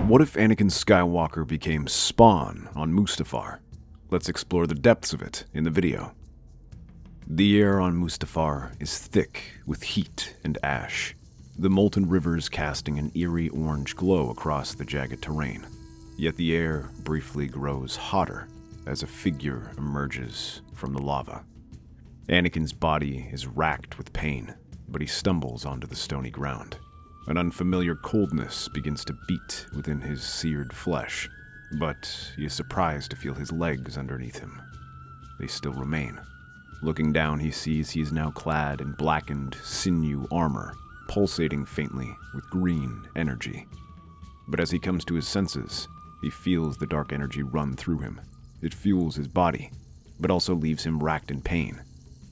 What if Anakin Skywalker became Spawn on Mustafar? Let's explore the depths of it in the video. The air on Mustafar is thick with heat and ash, the molten rivers casting an eerie orange glow across the jagged terrain. Yet the air briefly grows hotter as a figure emerges from the lava. Anakin's body is racked with pain, but he stumbles onto the stony ground. An unfamiliar coldness begins to beat within his seared flesh, but he is surprised to feel his legs underneath him. They still remain. Looking down, he sees he is now clad in blackened sinew armor, pulsating faintly with green energy. But as he comes to his senses, he feels the dark energy run through him. It fuels his body, but also leaves him racked in pain,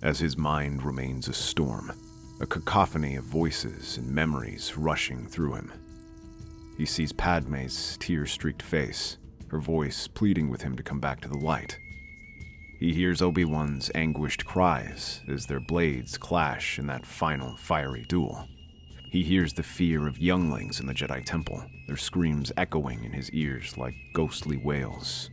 as his mind remains a storm. A cacophony of voices and memories rushing through him. He sees Padme's tear-streaked face, her voice pleading with him to come back to the light. He hears Obi-Wan's anguished cries as their blades clash in that final fiery duel. He hears the fear of younglings in the Jedi Temple, their screams echoing in his ears like ghostly wails.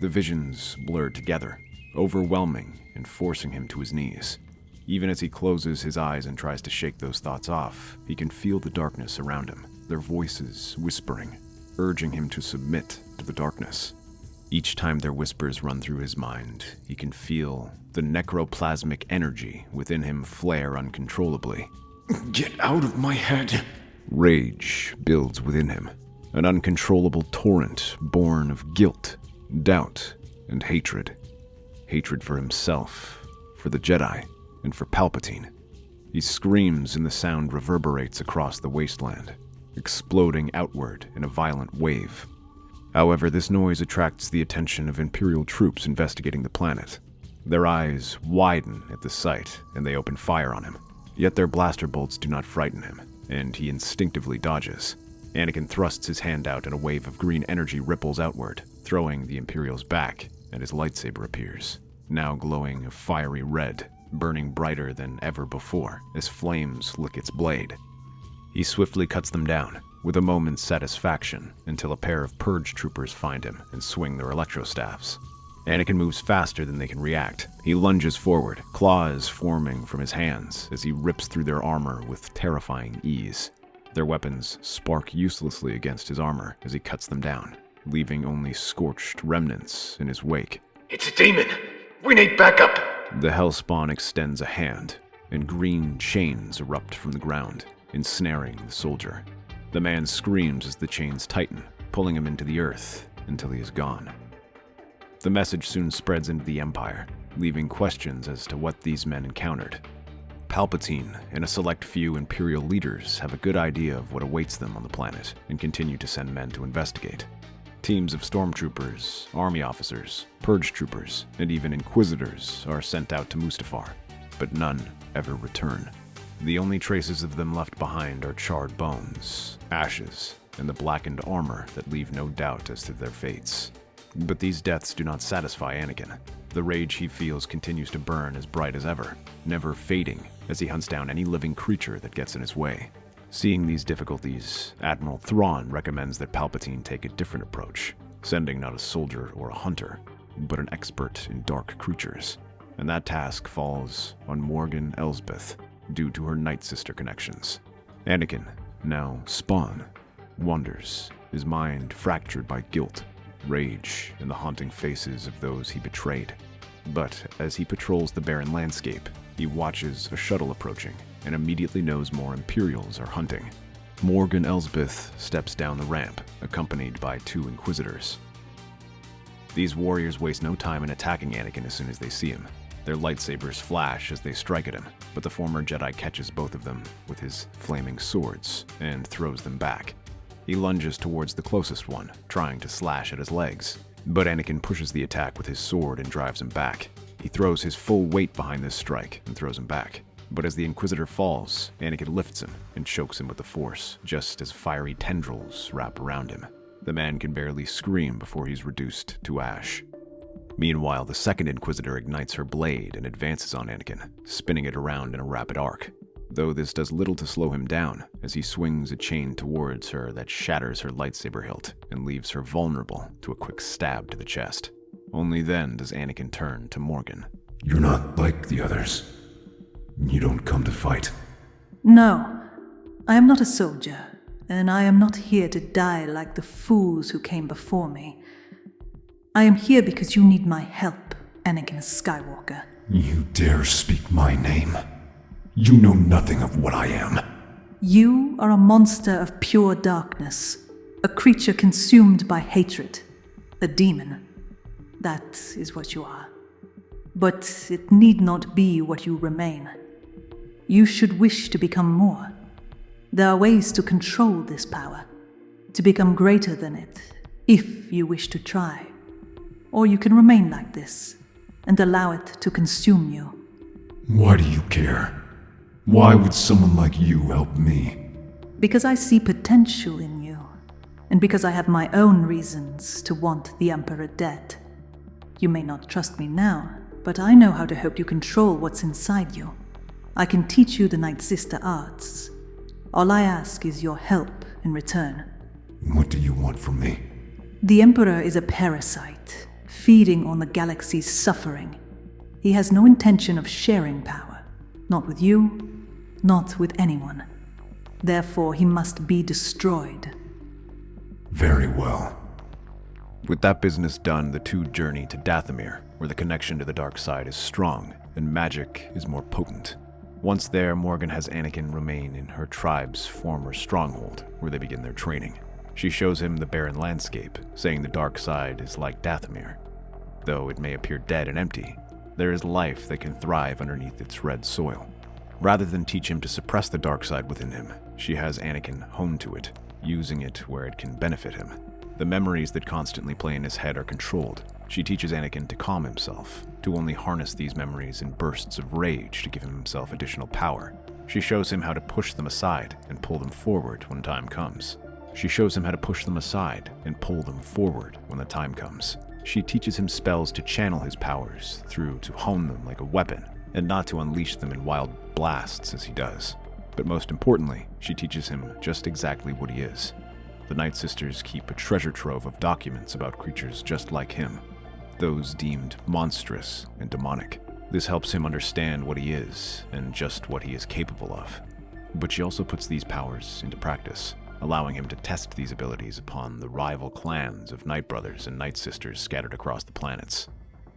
The visions blur together, overwhelming and forcing him to his knees. Even as he closes his eyes and tries to shake those thoughts off, he can feel the darkness around him, their voices whispering, urging him to submit to the darkness. Each time their whispers run through his mind, he can feel the necroplasmic energy within him flare uncontrollably. Get out of my head! Rage builds within him, an uncontrollable torrent born of guilt, doubt, and hatred. Hatred for himself, for the Jedi, and for Palpatine. He screams and the sound reverberates across the wasteland, exploding outward in a violent wave. However, this noise attracts the attention of Imperial troops investigating the planet. Their eyes widen at the sight, and they open fire on him. Yet their blaster bolts do not frighten him, and he instinctively dodges. Anakin thrusts his hand out and a wave of green energy ripples outward, throwing the Imperials back, and his lightsaber appears, now glowing a fiery red, burning brighter than ever before as flames lick its blade. He swiftly cuts them down, with a moment's satisfaction, until a pair of purge troopers find him and swing their electrostaffs. Anakin moves faster than they can react. He lunges forward, claws forming from his hands as he rips through their armor with terrifying ease. Their weapons spark uselessly against his armor as he cuts them down, leaving only scorched remnants in his wake. It's a demon! We need backup! The Hellspawn extends a hand, and green chains erupt from the ground, ensnaring the soldier. The man screams as the chains tighten, pulling him into the earth until he is gone. The message soon spreads into the Empire, leaving questions as to what these men encountered. Palpatine and a select few Imperial leaders have a good idea of what awaits them on the planet and continue to send men to investigate. Teams of stormtroopers, army officers, purge troopers, and even inquisitors are sent out to Mustafar, but none ever return. The only traces of them left behind are charred bones, ashes, and the blackened armor that leave no doubt as to their fates. But these deaths do not satisfy Anakin. The rage he feels continues to burn as bright as ever, never fading as he hunts down any living creature that gets in his way. Seeing these difficulties, Admiral Thrawn recommends that Palpatine take a different approach, sending not a soldier or a hunter, but an expert in dark creatures. And that task falls on Morgan Elsbeth, due to her Night Sister connections. Anakin, now Spawn, wonders, his mind fractured by guilt, rage, and the haunting faces of those he betrayed. But as he patrols the barren landscape, he watches a shuttle approaching, and immediately knows more Imperials are hunting. Morgan Elsbeth steps down the ramp, accompanied by 2 Inquisitors. These warriors waste no time in attacking Anakin as soon as they see him. Their lightsabers flash as they strike at him, but the former Jedi catches both of them with his flaming swords and throws them back. He lunges towards the closest one, trying to slash at his legs, but Anakin pushes the attack with his sword and drives him back. He throws his full weight behind this strike and throws him back. But as the Inquisitor falls, Anakin lifts him and chokes him with the Force, just as fiery tendrils wrap around him. The man can barely scream before he's reduced to ash. Meanwhile, the second Inquisitor ignites her blade and advances on Anakin, spinning it around in a rapid arc. though this does little to slow him down as he swings a chain towards her that shatters her lightsaber hilt and leaves her vulnerable to a quick stab to the chest. Only then does Anakin turn to Morgan. You're not like the others. You don't come to fight. No, I am not a soldier, and I am not here to die like the fools who came before me. I am here because you need my help, Anakin Skywalker. You dare speak my name? You know nothing of what I am. You are a monster of pure darkness, a creature consumed by hatred, a demon. That is what you are. But it need not be what you remain. You should wish to become more. There are ways to control this power, to become greater than it, if you wish to try. Or you can remain like this, and allow it to consume you. Why do you care? Why would someone like you help me? Because I see potential in you, and because I have my own reasons to want the Emperor dead. You may not trust me now, but I know how to help you control what's inside you. I can teach you the Night Sister arts. All I ask is your help in return. What do you want from me? The Emperor is a parasite, feeding on the galaxy's suffering. He has no intention of sharing power, not with you, not with anyone. Therefore, he must be destroyed. Very well. With that business done, the two journey to Dathomir, where the connection to the dark side is strong and magic is more potent. Once there, Morgan has Anakin remain in her tribe's former stronghold, where they begin their training. She shows him the barren landscape, saying the dark side is like Dathomir. Though it may appear dead and empty, there is life that can thrive underneath its red soil. Rather than teach him to suppress the dark side within him, she has Anakin hone to it, using it where it can benefit him. The memories that constantly play in his head are controlled. She teaches Anakin to calm himself, to only harness these memories in bursts of rage to give himself additional power. She shows him how to push them aside and pull them forward when time comes. She shows him how to push them aside and pull them forward when the time comes. She teaches him spells to channel his powers through to hone them like a weapon, and not to unleash them in wild blasts as he does. But most importantly, she teaches him just exactly what he is. The Night Sisters keep a treasure trove of documents about creatures just like him, those deemed monstrous and demonic. This helps him understand what he is and just what he is capable of. But she also puts these powers into practice, allowing him to test these abilities upon the rival clans of Night Brothers and Night Sisters scattered across the planets.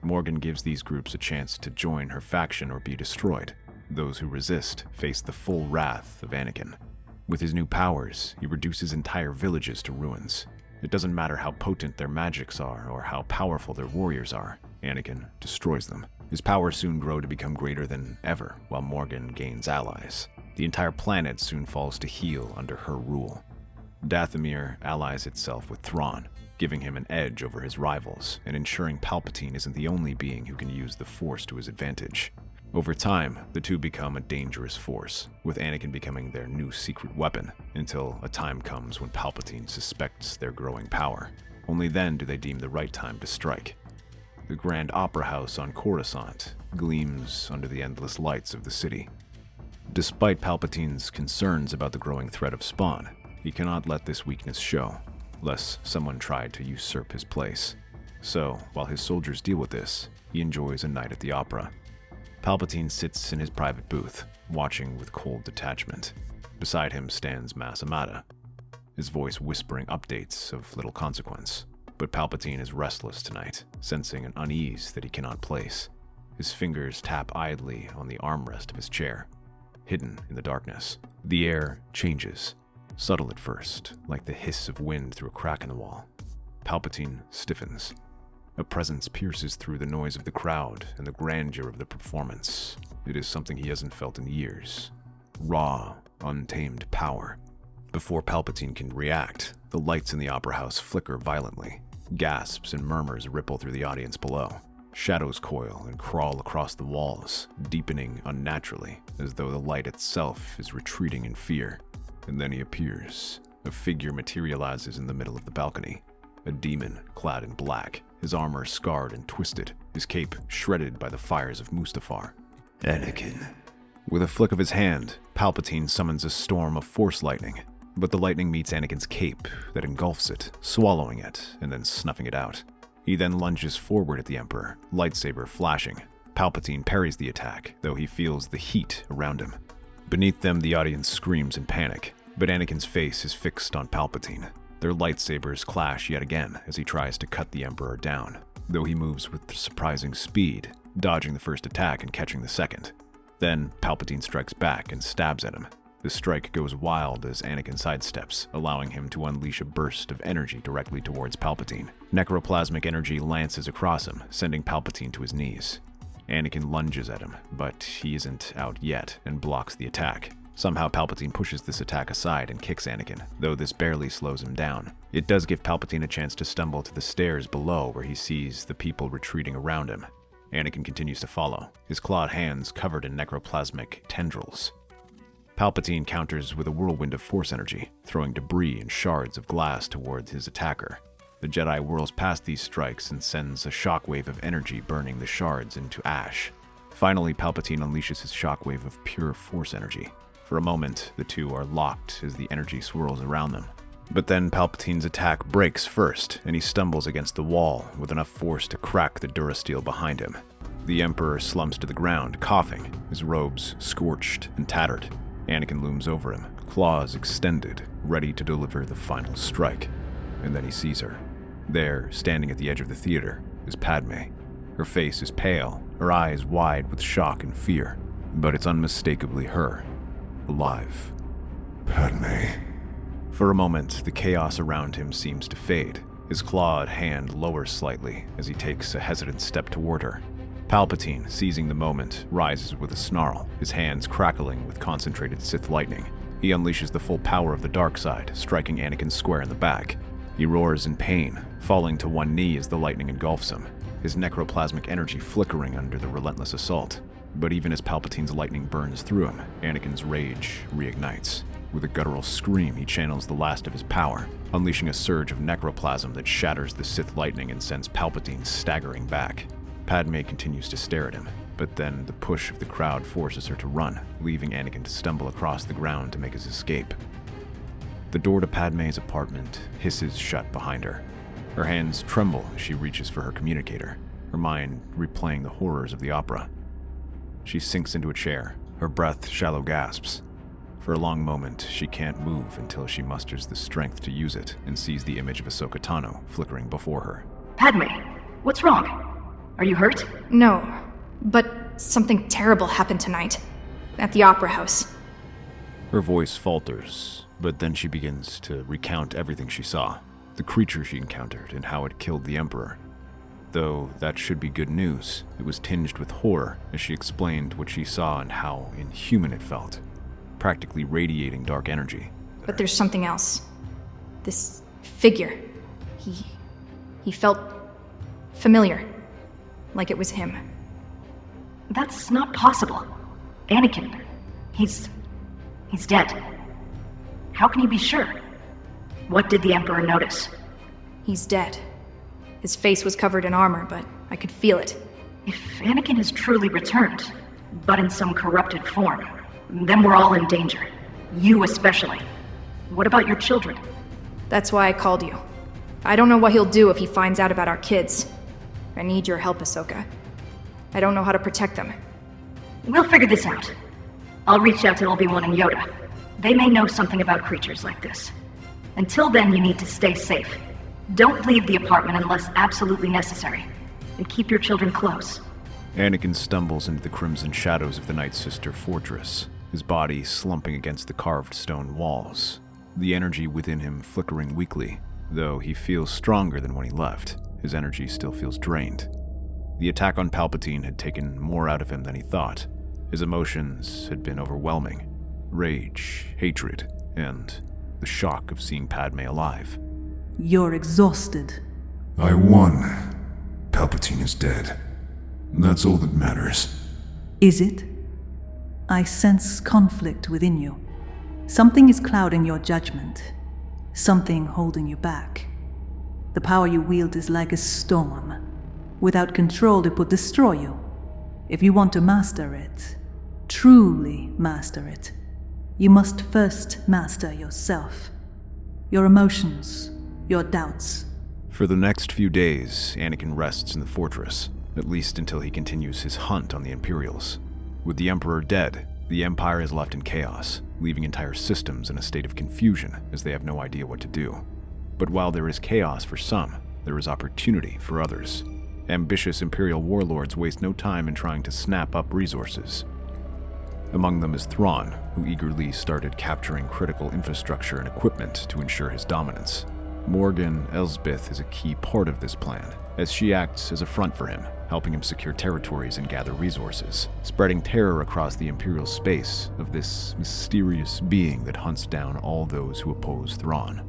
Morgan gives these groups a chance to join her faction or be destroyed. Those who resist face the full wrath of Anakin. With his new powers, he reduces entire villages to ruins. It doesn't matter how potent their magics are or how powerful their warriors are, Anakin destroys them. His powers soon grow to become greater than ever, while Morgan gains allies. The entire planet soon falls to heel under her rule. Dathomir allies itself with Thrawn, giving him an edge over his rivals and ensuring Palpatine isn't the only being who can use the Force to his advantage. Over time, the two become a dangerous force, with Anakin becoming their new secret weapon, until a time comes when Palpatine suspects their growing power. Only then do they deem the right time to strike. The Grand Opera House on Coruscant gleams under the endless lights of the city. Despite Palpatine's concerns about the growing threat of Spawn, he cannot let this weakness show, lest someone try to usurp his place. So, while his soldiers deal with this, he enjoys a night at the opera. Palpatine sits in his private booth, watching with cold detachment. Beside him stands Mas Amata, his voice whispering updates of little consequence. But Palpatine is restless tonight, sensing an unease that he cannot place. His fingers tap idly on the armrest of his chair, hidden in the darkness. The air changes, subtle at first, like the hiss of wind through a crack in the wall. Palpatine stiffens. A presence pierces through the noise of the crowd and the grandeur of the performance. It is something he hasn't felt in years. Raw, untamed power. Before Palpatine can react, the lights in the opera house flicker violently. Gasps and murmurs ripple through the audience below. Shadows coil and crawl across the walls, deepening unnaturally, as though the light itself is retreating in fear. And then he appears. A figure materializes in the middle of the balcony. A demon clad in black, his armor scarred and twisted, his cape shredded by the fires of Mustafar. Anakin, With a flick of his hand, Palpatine summons a storm of Force lightning, but the lightning meets Anakin's cape that engulfs it, swallowing it, and then snuffing it out. He then lunges forward at the Emperor, lightsaber flashing. Palpatine parries the attack, though he feels the heat around him. Beneath them, the audience screams in panic, but Anakin's face is fixed on Palpatine. Their lightsabers clash yet again as he tries to cut the Emperor down, though he moves with surprising speed, dodging the first attack and catching the second. Then, Palpatine strikes back and stabs at him. The strike goes wild as Anakin sidesteps, allowing him to unleash a burst of energy directly towards Palpatine. Necroplasmic energy lances across him, sending Palpatine to his knees. Anakin lunges at him, but he isn't out yet and blocks the attack. Somehow Palpatine pushes this attack aside and kicks Anakin, though this barely slows him down. It does give Palpatine a chance to stumble to the stairs below where he sees the people retreating around him. Anakin continues to follow, his clawed hands covered in necroplasmic tendrils. Palpatine counters with a whirlwind of Force energy, throwing debris and shards of glass towards his attacker. The Jedi whirls past these strikes and sends a shockwave of energy burning the shards into ash. Finally, Palpatine unleashes his shockwave of pure Force energy. For a moment, the two are locked as the energy swirls around them. But then Palpatine's attack breaks first, and he stumbles against the wall with enough force to crack the durasteel behind him. The Emperor slumps to the ground, coughing, his robes scorched and tattered. Anakin looms over him, claws extended, ready to deliver the final strike. And then he sees her. There, standing at the edge of the theater, is Padme. Her face is pale, her eyes wide with shock and fear. But it's unmistakably her, alive. Padme. For a moment, the chaos around him seems to fade. His clawed hand lowers slightly as he takes a hesitant step toward her. Palpatine, seizing the moment, rises with a snarl, his hands crackling with concentrated Sith lightning. He unleashes the full power of the dark side, striking Anakin square in the back. He roars in pain, falling to one knee as the lightning engulfs him, his necroplasmic energy flickering under the relentless assault. But even as Palpatine's lightning burns through him, Anakin's rage reignites. With a guttural scream, he channels the last of his power, unleashing a surge of necroplasm that shatters the Sith lightning and sends Palpatine staggering back. Padme continues to stare at him, but then the push of the crowd forces her to run, leaving Anakin to stumble across the ground to make his escape. The door to Padme's apartment hisses shut behind her. Her hands tremble as she reaches for her communicator, her mind replaying the horrors of the opera. She sinks into a chair, her breath shallow gasps. For a long moment, she can't move until she musters the strength to use it and sees the image of Ahsoka Tano flickering before her. Padme, what's wrong? Are you hurt? No, but something terrible happened tonight at the Opera House. Her voice falters, but then she begins to recount everything she saw, the creature she encountered and how it killed the Emperor. Though that should be good news, it was tinged with horror as she explained what she saw and how inhuman it felt, practically radiating dark energy. But there's something else. This figure. He felt familiar, like it was him. That's not possible. Anakin, he's dead. How can you be sure? What did the Emperor notice? He's dead. His face was covered in armor, but I could feel it. If Anakin has truly returned, but in some corrupted form, then we're all in danger. You especially. What about your children? That's why I called you. I don't know what he'll do if he finds out about our kids. I need your help, Ahsoka. I don't know how to protect them. We'll figure this out. I'll reach out to Obi-Wan and Yoda. They may know something about creatures like this. Until then, you need to stay safe. Don't leave the apartment unless absolutely necessary. And keep your children close. Anakin stumbles into the crimson shadows of the Night Sister fortress, his body slumping against the carved stone walls, the energy within him flickering weakly. Though he feels stronger than when he left, his energy still feels drained. The attack on Palpatine had taken more out of him than he thought. His emotions had been overwhelming. Rage, hatred, and the shock of seeing Padme alive. You're exhausted. I won. Palpatine is dead. That's all that matters. Is it? I sense conflict within you. Something is clouding your judgment. Something holding you back. The power you wield is like a storm. Without control, it will destroy you. If you want to master it, truly master it, you must first master yourself. Your emotions, your doubts. For the next few days, Anakin rests in the fortress, at least until he continues his hunt on the Imperials. With the Emperor dead, the Empire is left in chaos, leaving entire systems in a state of confusion as they have no idea what to do. But while there is chaos for some, there is opportunity for others. Ambitious Imperial warlords waste no time in trying to snap up resources. Among them is Thrawn, who eagerly started capturing critical infrastructure and equipment to ensure his dominance. Morgan Elsbeth is a key part of this plan, as she acts as a front for him, helping him secure territories and gather resources, spreading terror across the Imperial space of this mysterious being that hunts down all those who oppose Thrawn.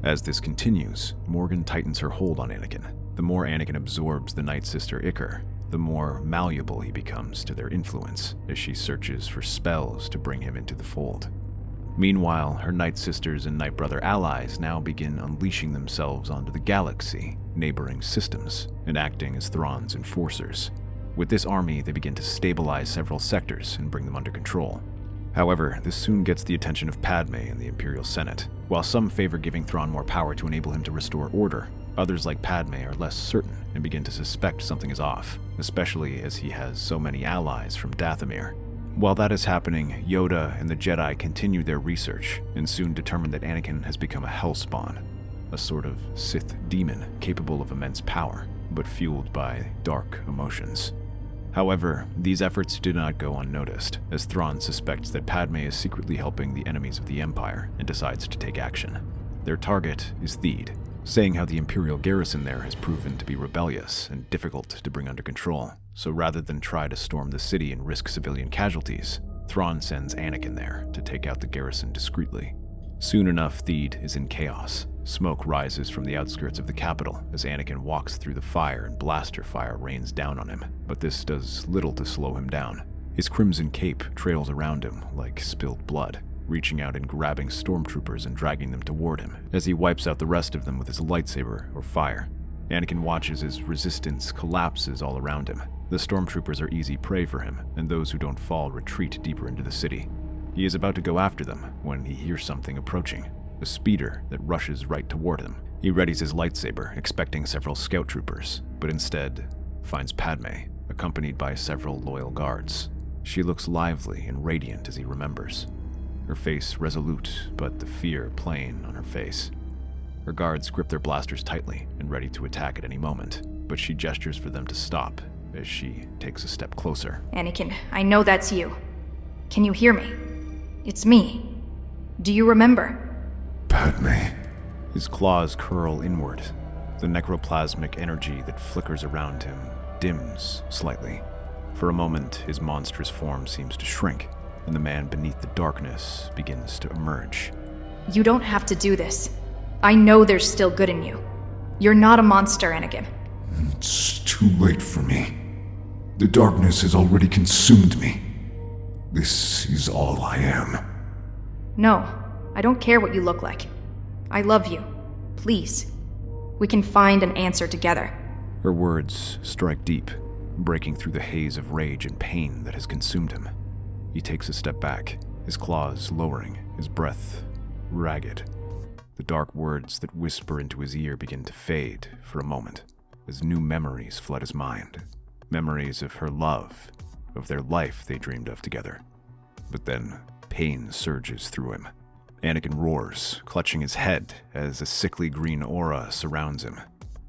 As this continues, Morgan tightens her hold on Anakin. The more Anakin absorbs the Night Sister Ichor, the more malleable he becomes to their influence as she searches for spells to bring him into the fold. Meanwhile, her Night Sisters and Night Brother allies now begin unleashing themselves onto the galaxy, neighboring systems, and acting as Thrawn's enforcers. With this army, they begin to stabilize several sectors and bring them under control. However, this soon gets the attention of Padme and the Imperial Senate. While some favor giving Thrawn more power to enable him to restore order, others like Padme are less certain and begin to suspect something is off, especially as he has so many allies from Dathomir. While that is happening, Yoda and the Jedi continue their research and soon determine that Anakin has become a Hellspawn, a sort of Sith demon capable of immense power, but fueled by dark emotions. However, these efforts do not go unnoticed, as Thrawn suspects that Padme is secretly helping the enemies of the Empire and decides to take action. Their target is Theed, saying how the Imperial garrison there has proven to be rebellious and difficult to bring under control. So rather than try to storm the city and risk civilian casualties, Thrawn sends Anakin there to take out the garrison discreetly. Soon enough, Theed is in chaos. Smoke rises from the outskirts of the capital as Anakin walks through the fire and blaster fire rains down on him, but this does little to slow him down. His crimson cape trails around him like spilled blood, reaching out and grabbing stormtroopers and dragging them toward him as he wipes out the rest of them with his lightsaber or fire. Anakin watches as resistance collapses all around him. The stormtroopers are easy prey for him, and those who don't fall retreat deeper into the city. He is about to go after them when he hears something approaching, a speeder that rushes right toward him. He readies his lightsaber, expecting several scout troopers, but instead finds Padme, accompanied by several loyal guards. She looks lively and radiant as he remembers, her face resolute, but the fear plain on her face. Her guards grip their blasters tightly and ready to attack at any moment, but she gestures for them to stop as she takes a step closer. Anakin, I know that's you. Can you hear me? It's me. Do you remember? Padme. His claws curl inward. The necroplasmic energy that flickers around him dims slightly. For a moment, his monstrous form seems to shrink, and the man beneath the darkness begins to emerge. You don't have to do this. I know there's still good in you. You're not a monster, Anakin. It's too late for me. The darkness has already consumed me. This is all I am. No, I don't care what you look like. I love you. Please. We can find an answer together. Her words strike deep, breaking through the haze of rage and pain that has consumed him. He takes a step back, his claws lowering, his breath ragged. The dark words that whisper into his ear begin to fade for a moment, as new memories flood his mind. Memories of her love, of their life they dreamed of together. But then, pain surges through him. Anakin roars, clutching his head as a sickly green aura surrounds him.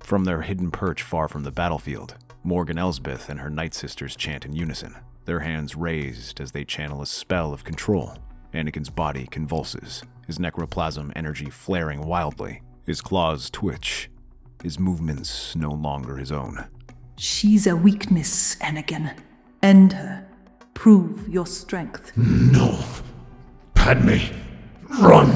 From their hidden perch far from the battlefield, Morgan Elsbeth and her Night Sisters chant in unison, their hands raised as they channel a spell of control. Anakin's body convulses, his necroplasm energy flaring wildly. His claws twitch, his movements no longer his own. She's a weakness, Anakin. End her. Prove your strength. No. Padme, run!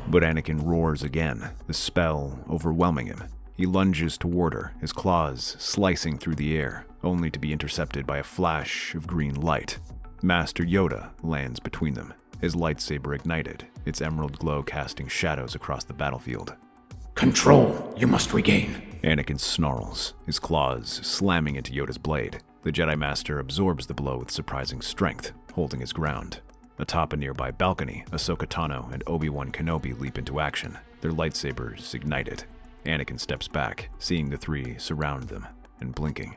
But Anakin roars again, the spell overwhelming him. He lunges toward her, his claws slicing through the air, only to be intercepted by a flash of green light. Master Yoda lands between them, his lightsaber ignited, its emerald glow casting shadows across the battlefield. Control, you must regain. Anakin snarls, his claws slamming into Yoda's blade. The Jedi Master absorbs the blow with surprising strength, holding his ground. Atop a nearby balcony, Ahsoka Tano and Obi-Wan Kenobi leap into action, their lightsabers ignited. Anakin steps back, seeing the three surround them, and blinking.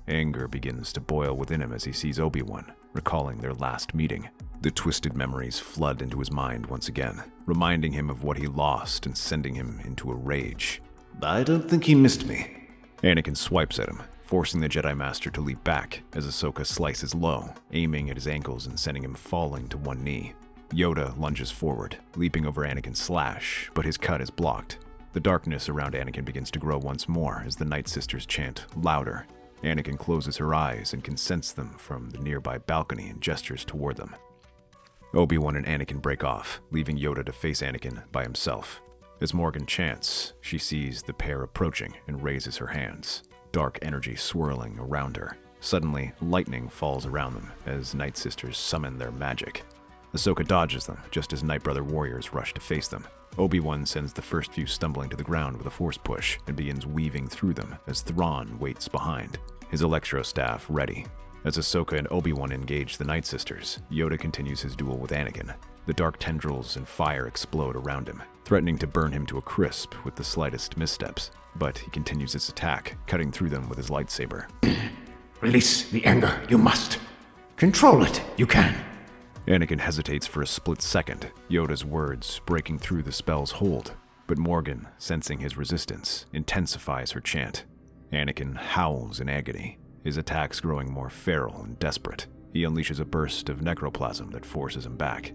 Anger begins to boil within him as he sees Obi-Wan, recalling their last meeting. The twisted memories flood into his mind once again, reminding him of what he lost and sending him into a rage. I don't think he missed me. Anakin swipes at him, forcing the Jedi Master to leap back as Ahsoka slices low, aiming at his ankles and sending him falling to one knee. Yoda lunges forward, leaping over Anakin's slash, but his cut is blocked. The darkness around Anakin begins to grow once more as the Night Sisters chant louder. Anakin closes her eyes and can sense them from the nearby balcony and gestures toward them. Obi-Wan and Anakin break off, leaving Yoda to face Anakin by himself. As Morgan chants, she sees the pair approaching and raises her hands, dark energy swirling around her. Suddenly, lightning falls around them as Night Sisters summon their magic. Ahsoka dodges them just as Night Brother warriors rush to face them. Obi-Wan sends the first few stumbling to the ground with a force push and begins weaving through them as Thrawn waits behind, his electro staff ready. As Ahsoka and Obi-Wan engage the Night Sisters, Yoda continues his duel with Anakin. The dark tendrils and fire explode around him, threatening to burn him to a crisp with the slightest missteps. But he continues his attack, cutting through them with his lightsaber. Release the anger, you must. Control it, you can. Anakin hesitates for a split second, Yoda's words breaking through the spell's hold. But Morgan, sensing his resistance, intensifies her chant. Anakin howls in agony, his attacks growing more feral and desperate. He unleashes a burst of necroplasm that forces him back.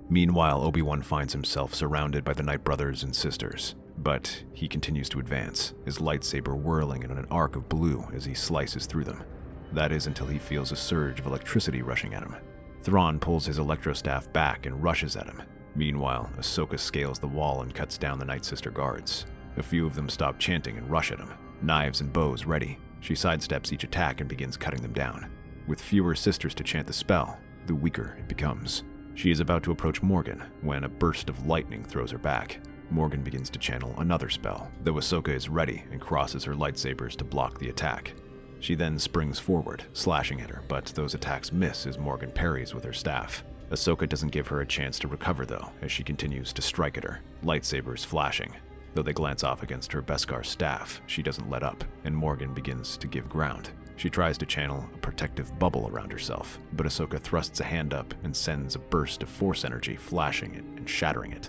Meanwhile, Obi-Wan finds himself surrounded by the Night Brothers and Sisters. But he continues to advance, his lightsaber whirling in an arc of blue as he slices through them. That is until he feels a surge of electricity rushing at him. Thrawn pulls his electrostaff back and rushes at him. Meanwhile, Ahsoka scales the wall and cuts down the Night Sister guards. A few of them stop chanting and rush at him, knives and bows ready. She sidesteps each attack and begins cutting them down. With fewer sisters to chant the spell, the weaker it becomes. She is about to approach Morgan when a burst of lightning throws her back. Morgan begins to channel another spell, though Ahsoka is ready and crosses her lightsabers to block the attack. She then springs forward, slashing at her, but those attacks miss as Morgan parries with her staff. Ahsoka doesn't give her a chance to recover though, as she continues to strike at her, lightsabers flashing. Though they glance off against her Beskar staff, she doesn't let up, and Morgan begins to give ground. She tries to channel a protective bubble around herself, but Ahsoka thrusts a hand up and sends a burst of force energy flashing it and shattering it.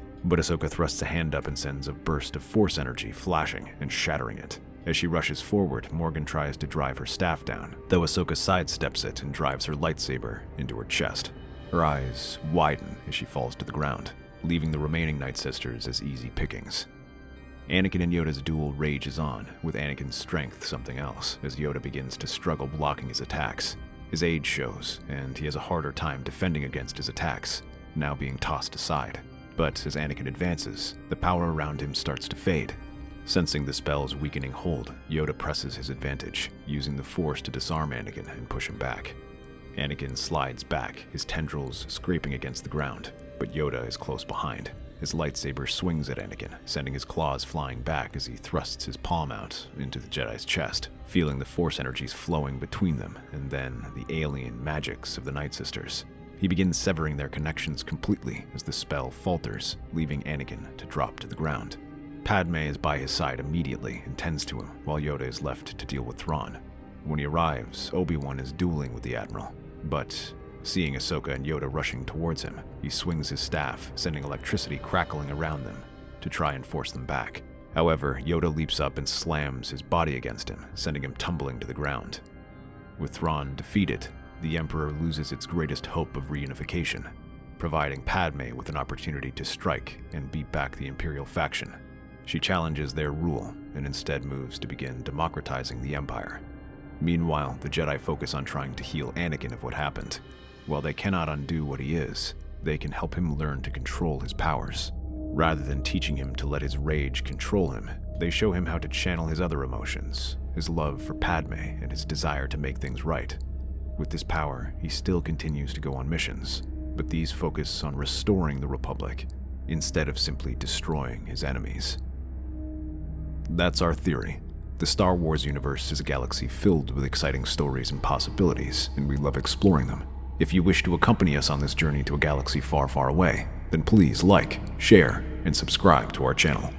As she rushes forward, Morgan tries to drive her staff down, though Ahsoka sidesteps it and drives her lightsaber into her chest. Her eyes widen as she falls to the ground, leaving the remaining Night Sisters as easy pickings. Anakin and Yoda's duel rages on, with Anakin's strength something else, as Yoda begins to struggle blocking his attacks. His age shows, and he has a harder time defending against his attacks, now being tossed aside. But as Anakin advances, the power around him starts to fade. Sensing the spell's weakening hold, Yoda presses his advantage, using the Force to disarm Anakin and push him back. Anakin slides back, his tendrils scraping against the ground, but Yoda is close behind. His lightsaber swings at Anakin, sending his claws flying back as he thrusts his palm out into the Jedi's chest, feeling the Force energies flowing between them and then the alien magics of the Night Sisters. He begins severing their connections completely as the spell falters, leaving Anakin to drop to the ground. Padme is by his side immediately and tends to him, while Yoda is left to deal with Thrawn. When he arrives, Obi-Wan is dueling with the Admiral, but seeing Ahsoka and Yoda rushing towards him, he swings his staff, sending electricity crackling around them to try and force them back. However, Yoda leaps up and slams his body against him, sending him tumbling to the ground. With Thrawn defeated, the Emperor loses its greatest hope of reunification, providing Padme with an opportunity to strike and beat back the Imperial faction. She challenges their rule and instead moves to begin democratizing the Empire. Meanwhile, the Jedi focus on trying to heal Anakin of what happened. While they cannot undo what he is, they can help him learn to control his powers. Rather than teaching him to let his rage control him, they show him how to channel his other emotions, his love for Padme and his desire to make things right. With this power, he still continues to go on missions, but these focus on restoring the Republic, instead of simply destroying his enemies. That's our theory. The Star Wars universe is a galaxy filled with exciting stories and possibilities, and we love exploring them. If you wish to accompany us on this journey to a galaxy far, far away, then please like, share, and subscribe to our channel.